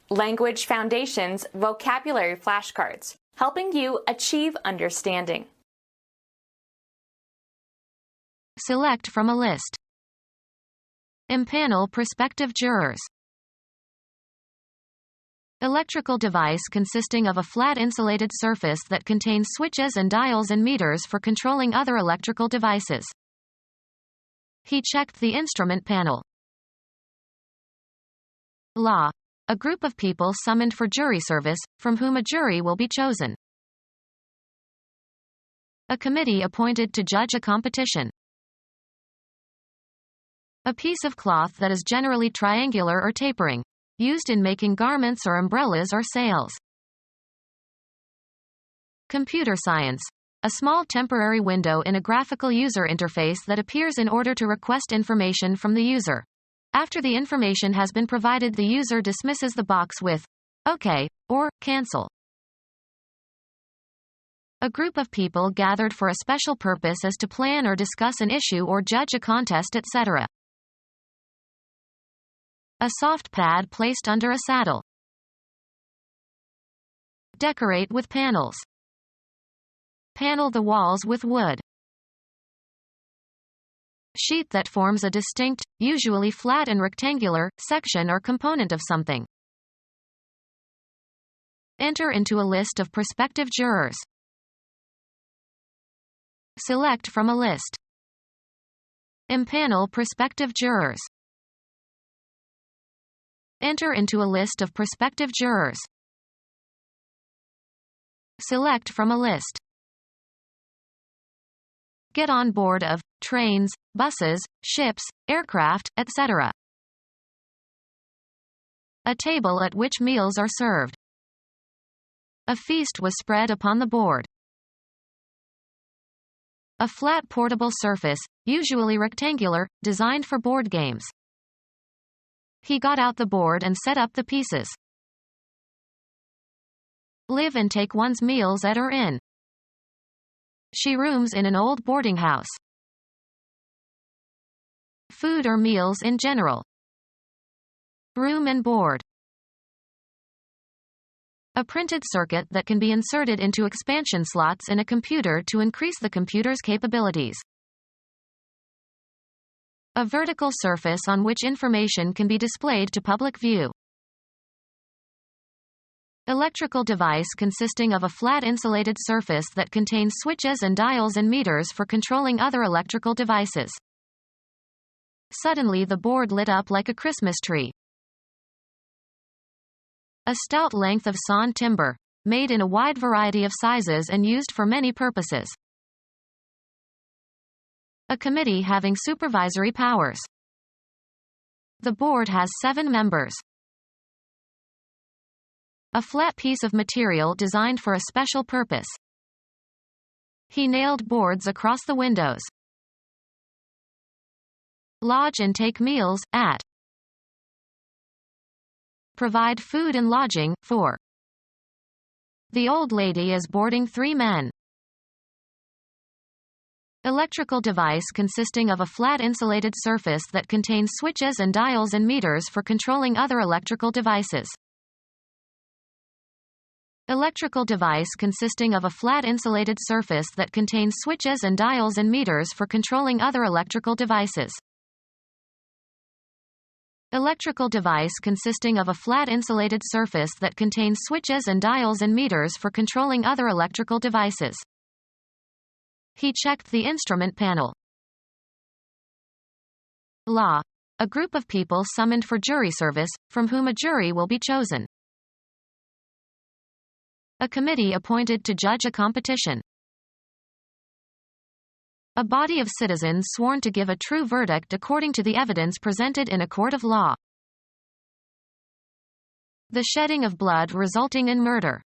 Language Foundations Vocabulary Flashcards, helping you achieve understanding. Select from a list. Impanel prospective jurors. Electrical device consisting of a flat insulated surface that contains switches and dials and meters for controlling other electrical devices. He checked the instrument panel. Law. A group of people summoned for jury service, from whom a jury will be chosen. A committee appointed to judge a competition. A piece of cloth that is generally triangular or tapering, used in making garments or umbrellas or sails. Computer science. A small temporary window in a graphical user interface that appears in order to request information from the user. After the information has been provided, the user dismisses the box with OK or cancel. A group of people gathered for a special purpose as to plan or discuss an issue or judge a contest, etc. A soft pad placed under a saddle. Decorate with panels. Panel the walls with wood. Sheet that forms a distinct, usually flat and rectangular, section or component of something. Enter into a list of prospective jurors. Select from a list. Impanel prospective jurors. Enter into a list of prospective jurors. Select from a list. Get on board of trains, buses, ships, aircraft, etc. A table at which meals are served. A feast was spread upon the board. A flat portable surface, usually rectangular, designed for board games. He got out the board and set up the pieces. Live and take one's meals at or in. She rooms in an old boarding house. Food or meals in general. Room and board. A printed circuit that can be inserted into expansion slots in a computer to increase the computer's capabilities. A vertical surface on which information can be displayed to public view. Electrical device consisting of a flat insulated surface that contains switches and dials and meters for controlling other electrical devices. Suddenly the board lit up like a Christmas tree. A stout length of sawn timber, made in a wide variety of sizes and used for many purposes. A committee having supervisory powers. The board has 7 members. A flat piece of material designed for a special purpose. He nailed boards across the windows. Lodge and take meals, at. Provide food and lodging, for. The old lady is boarding 3 men. Electrical device consisting of a flat insulated surface that contains switches and dials and meters for controlling other electrical devices. Electrical device consisting of a flat insulated surface that contains switches and dials and meters for controlling other electrical devices. Electrical device consisting of a flat insulated surface that contains switches and dials and meters for controlling other electrical devices. He checked the instrument panel. Law. A group of people summoned for jury service, from whom a jury will be chosen. A committee appointed to judge a competition. A body of citizens sworn to give a true verdict according to the evidence presented in a court of law. The shedding of blood resulting in murder.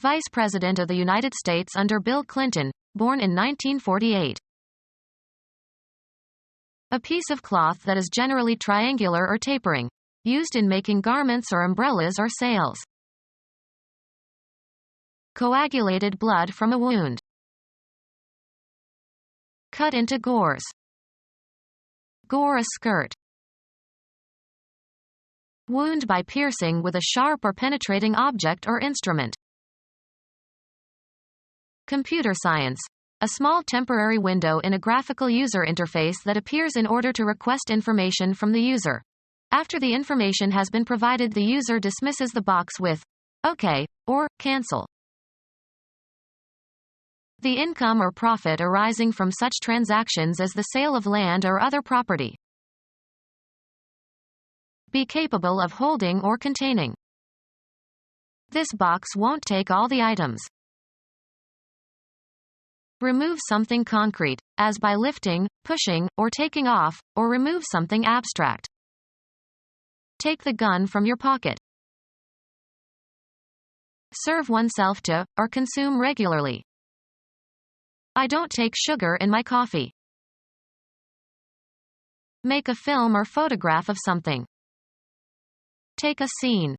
Vice President of the United States under Bill Clinton, born in 1948. A piece of cloth that is generally triangular or tapering, used in making garments or umbrellas or sails. Coagulated blood from a wound. Cut into gores. Gore a skirt. Wound by piercing with a sharp or penetrating object or instrument. Computer science. A small temporary window in a graphical user interface that appears in order to request information from the user. After the information has been provided, the user dismisses the box with OK or cancel. The income or profit arising from such transactions as the sale of land or other property. Be capable of holding or containing. This box won't take all the items. Remove something concrete, as by lifting, pushing, or taking off, or remove something abstract. Take the gun from your pocket. Serve oneself to, or consume regularly. I don't take sugar in my coffee. Make a film or photograph of something. Take a scene.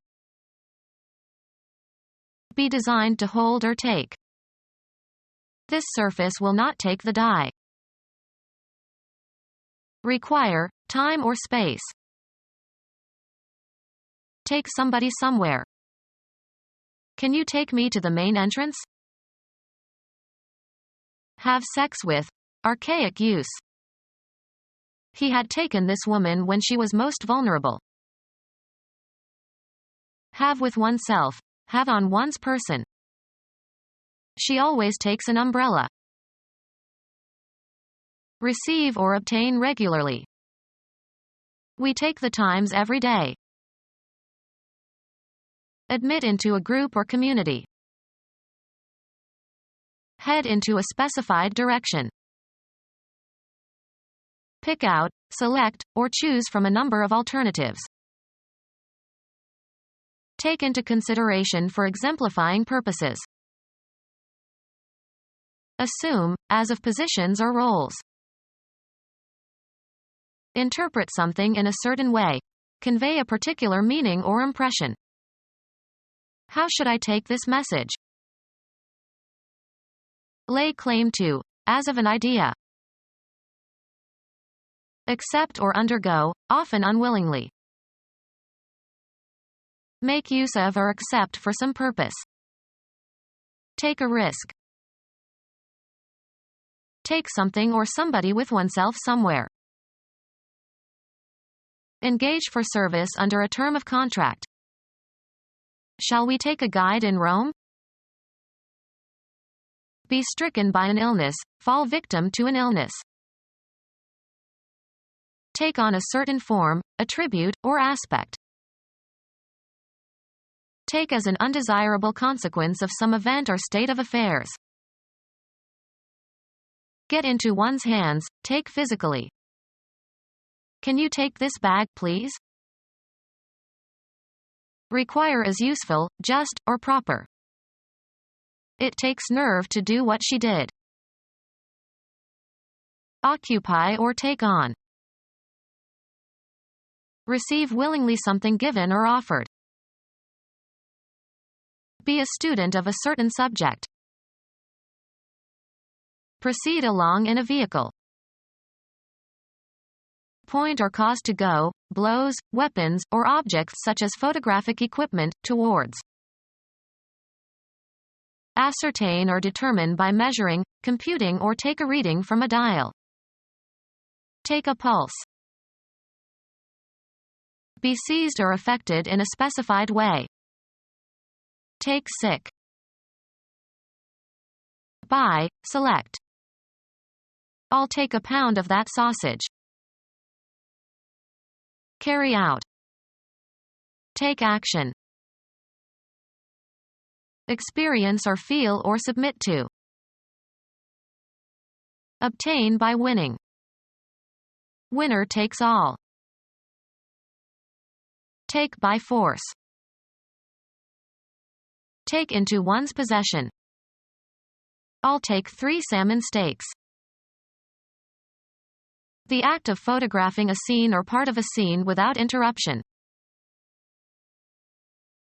Be designed to hold or take. This surface will not take the dye. Require time or space. Take somebody somewhere. Can you take me to the main entrance? Have sex with. Archaic use. He had taken this woman when she was most vulnerable. Have with oneself. Have on one's person. She always takes an umbrella. Receive or obtain regularly. We take the Times every day. Admit into a group or community. Head into a specified direction. Pick out, select, or choose from a number of alternatives. Take into consideration for exemplifying purposes. Assume, as of positions or roles. Interpret something in a certain way. Convey a particular meaning or impression. How should I take this message? Lay claim to, as of an idea. Accept or undergo, often unwillingly. Make use of or accept for some purpose. Take a risk. Take something or somebody with oneself somewhere. Engage for service under a term of contract. Shall we take a guide in Rome? Be stricken by an illness, fall victim to an illness. Take on a certain form, attribute, or aspect. Take as an undesirable consequence of some event or state of affairs. Get into one's hands, take physically. Can you take this bag, please? Require as useful, just, or proper. It takes nerve to do what she did. Occupy or take on. Receive willingly something given or offered. Be a student of a certain subject. Proceed along in a vehicle. Point or cause to go, blows, weapons, or objects such as photographic equipment, towards. Ascertain or determine by measuring, computing or take a reading from a dial. Take a pulse. Be seized or affected in a specified way. Take sick. Buy, select. I'll take a pound of that sausage. Carry out. Take action. Experience or feel or submit to. Obtain by winning. Winner takes all. Take by force. Take into one's possession. I'll take 3 salmon steaks. The act of photographing a scene or part of a scene without interruption.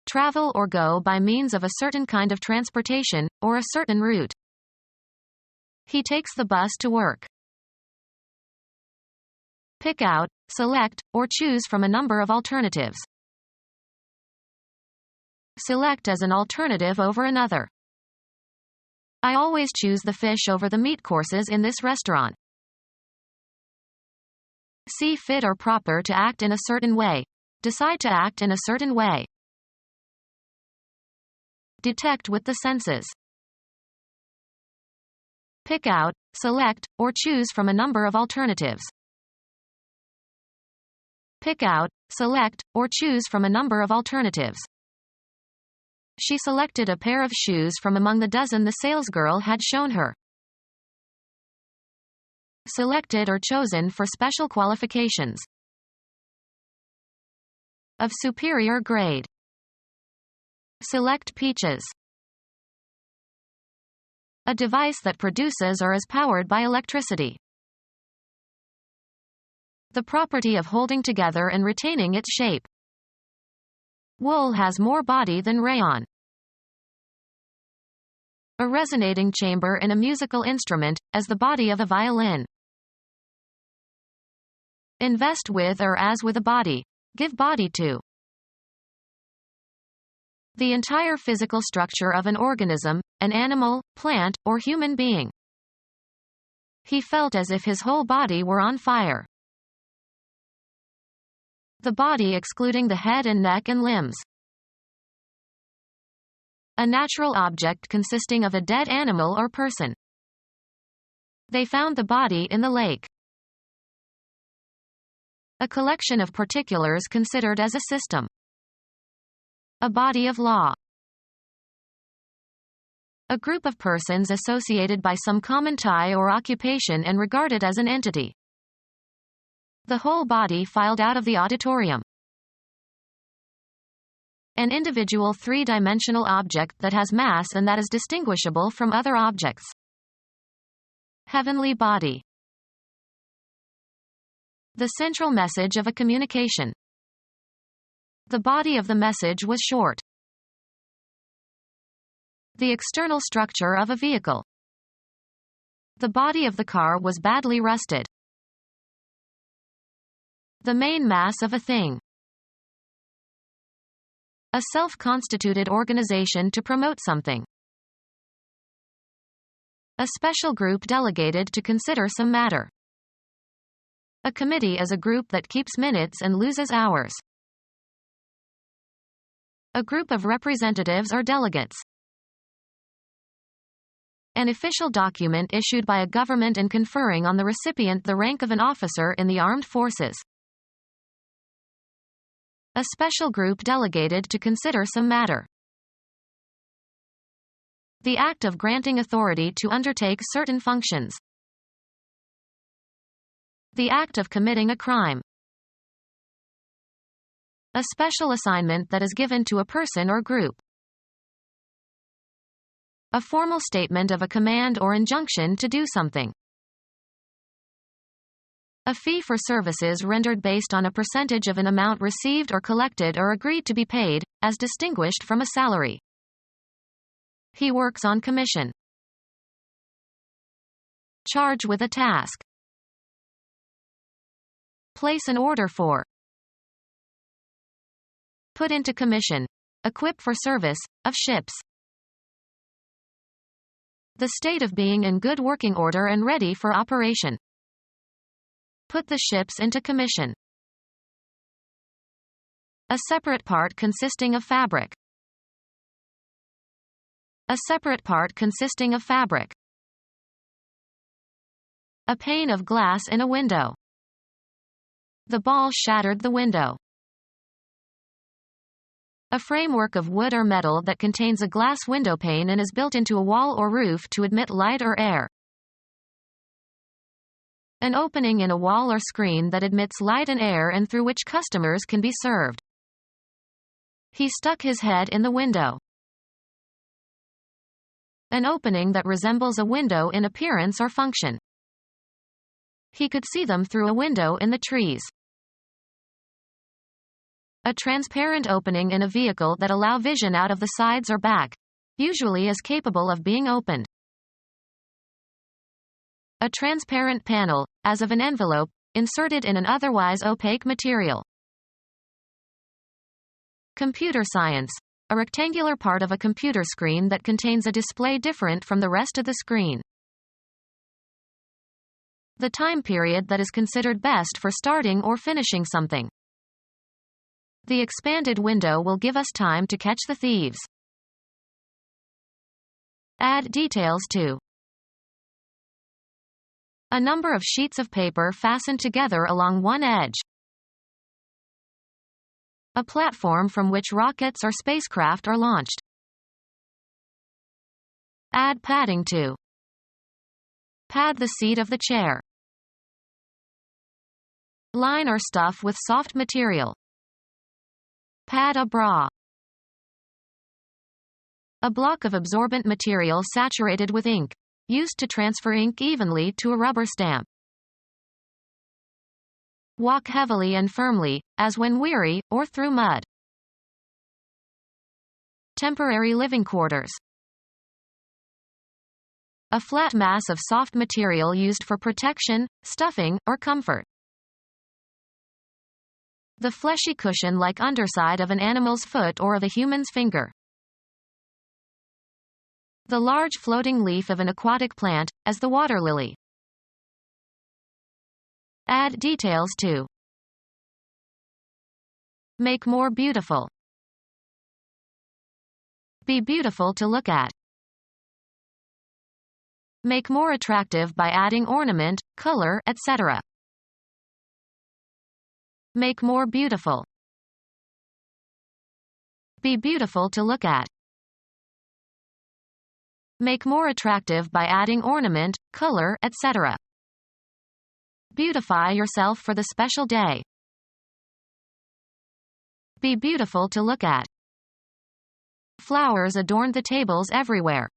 Travel or go by means of a certain kind of transportation, or a certain route. He takes the bus to work. Pick out, select, or choose from a number of alternatives. Select as an alternative over another. I always choose the fish over the meat courses in this restaurant. See fit or proper to act in a certain way. Decide to act in a certain way. Detect with the senses. Pick out, select, or choose from a number of alternatives. Pick out, select, or choose from a number of alternatives. She selected a pair of shoes from among the dozen the salesgirl had shown her. Selected or chosen for special qualifications. Of superior grade. Select peaches. A device that produces or is powered by electricity. The property of holding together and retaining its shape. Wool has more body than rayon. A resonating chamber in a musical instrument, as the body of a violin. Invest with or as with a body. Give body to. The entire physical structure of an organism, an animal, plant, or human being. He felt as if his whole body were on fire. The body excluding the head and neck and limbs. A natural object consisting of a dead animal or person. They found the body in the lake. A collection of particulars considered as a system. A body of law. A group of persons associated by some common tie or occupation and regarded as an entity. The whole body filed out of the auditorium. An individual three-dimensional object that has mass and that is distinguishable from other objects. Heavenly body. The central message of a communication. The body of the message was short. The external structure of a vehicle. The body of the car was badly rusted. The main mass of a thing. A self-constituted organization to promote something. A special group delegated to consider some matter. A committee is a group that keeps minutes and loses hours. A group of representatives or delegates. An official document issued by a government and conferring on the recipient the rank of an officer in the armed forces. A special group delegated to consider some matter. The act of granting authority to undertake certain functions. The act of committing a crime. A special assignment that is given to a person or group. A formal statement of a command or injunction to do something. A fee for services rendered based on a percentage of an amount received or collected or agreed to be paid, as distinguished from a salary. He works on commission. Charge with a task. Place an order for. Put into commission. Equip for service, of ships. The state of being in good working order and ready for operation. Put the ships into commission. A separate part consisting of fabric. A separate part consisting of fabric. A pane of glass in a window. The ball shattered the window. A framework of wood or metal that contains a glass window pane and is built into a wall or roof to admit light or air. An opening in a wall or screen that admits light and air and through which customers can be served. He stuck his head in the window. An opening that resembles a window in appearance or function. He could see them through a window in the trees. A transparent opening in a vehicle that allow vision out of the sides or back. Usually is capable of being opened. A transparent panel, as of an envelope, inserted in an otherwise opaque material. Computer science. a rectangular part of a computer screen that contains a display different from the rest of the screen. The time period that is considered best for starting or finishing something. The expanded window will give us time to catch the thieves. Add details to. A number of sheets of paper fastened together along one edge. A platform from which rockets or spacecraft are launched. Add padding to. Pad the seat of the chair. Line or stuff with soft material. Pad a bra. A block of absorbent material saturated with ink, used to transfer ink evenly to a rubber stamp. Walk heavily and firmly, as when weary, or through mud. Temporary living quarters. A flat mass of soft material used for protection, stuffing, or comfort. The fleshy cushion-like underside of an animal's foot or of a human's finger. The large floating leaf of an aquatic plant, as the water lily. Add details to. Make more beautiful. Be beautiful to look at. Make more attractive by adding ornament, color, etc. Make more beautiful. Be beautiful to look at. Make more attractive by adding ornament, color, etc. Beautify yourself for the special day. Be beautiful to look at. Flowers adorned the tables everywhere.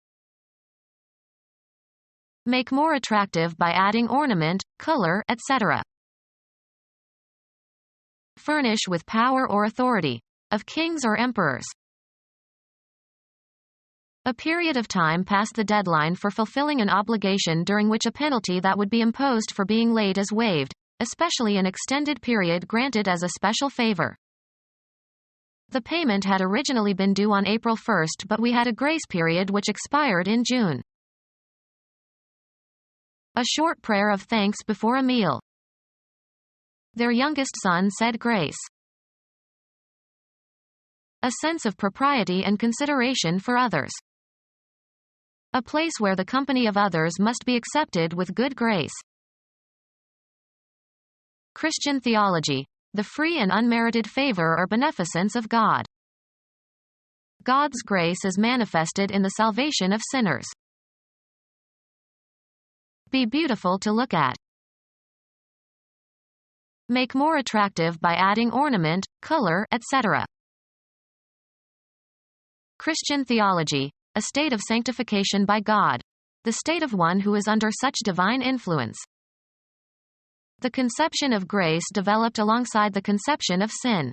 Make more attractive by adding ornament, color, etc. Furnish with power or authority, of kings or emperors. A period of time past the deadline for fulfilling an obligation during which a penalty that would be imposed for being late is waived, especially an extended period granted as a special favor. The payment had originally been due on April 1st, but we had a grace period which expired in June. A short prayer of thanks before a meal. Their youngest son said grace. A sense of propriety and consideration for others. A place where the company of others must be accepted with good grace. Christian theology, the free and unmerited favor or beneficence of God. God's grace is manifested in the salvation of sinners. Be beautiful to look at. Make more attractive by adding ornament, color, etc. Christian theology, a state of sanctification by God, the state of one who is under such divine influence. The conception of grace developed alongside the conception of sin.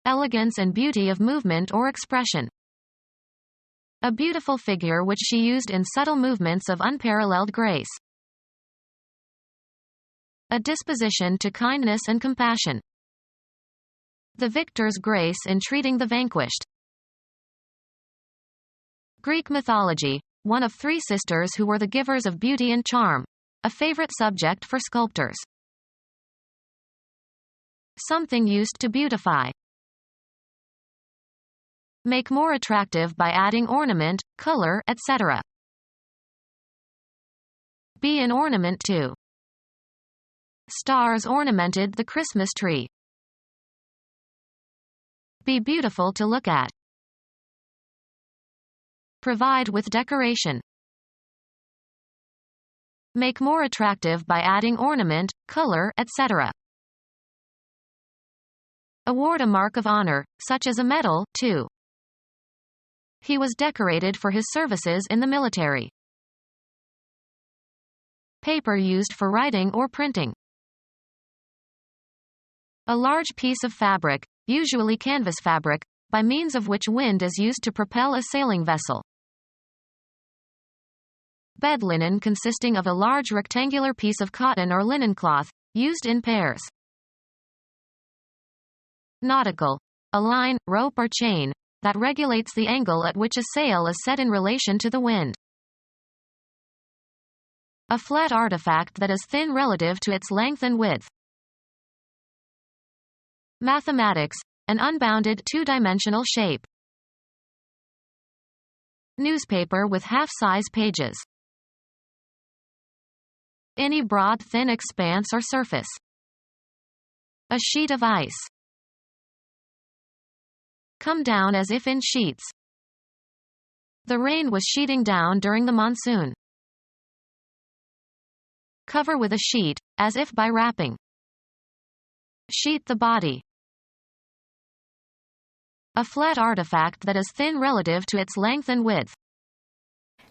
Elegance and beauty of movement or expression. A beautiful figure which she used in subtle movements of unparalleled grace. A disposition to kindness and compassion. The victor's grace in treating the vanquished. Greek mythology, one of three sisters who were the givers of beauty and charm, a favorite subject for sculptors. Something used to beautify. Make more attractive by adding ornament, color, etc. Be an ornament to. Stars ornamented the Christmas tree. Be beautiful to look at. Provide with decoration. Make more attractive by adding ornament, color, etc. Award a mark of honor, such as a medal, to. He was decorated for his services in the military. Paper used for writing or printing. A large piece of fabric, usually canvas fabric, by means of which wind is used to propel a sailing vessel. Bed linen consisting of a large rectangular piece of cotton or linen cloth, used in pairs. Nautical, a line, rope or chain, that regulates the angle at which a sail is set in relation to the wind. A flat artifact that is thin relative to its length and width. Mathematics, an unbounded two-dimensional shape. Newspaper with half-size pages. Any broad thin expanse or surface. A sheet of ice. Come down as if in sheets. The rain was sheeting down during the monsoon. Cover with a sheet, as if by wrapping. Sheet the body. A flat artifact that is thin relative to its length and width.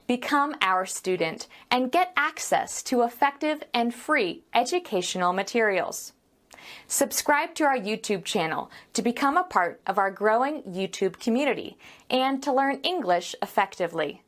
Become our student and get access to effective and free educational materials. Subscribe to our YouTube channel to become a part of our growing YouTube community and to learn English effectively.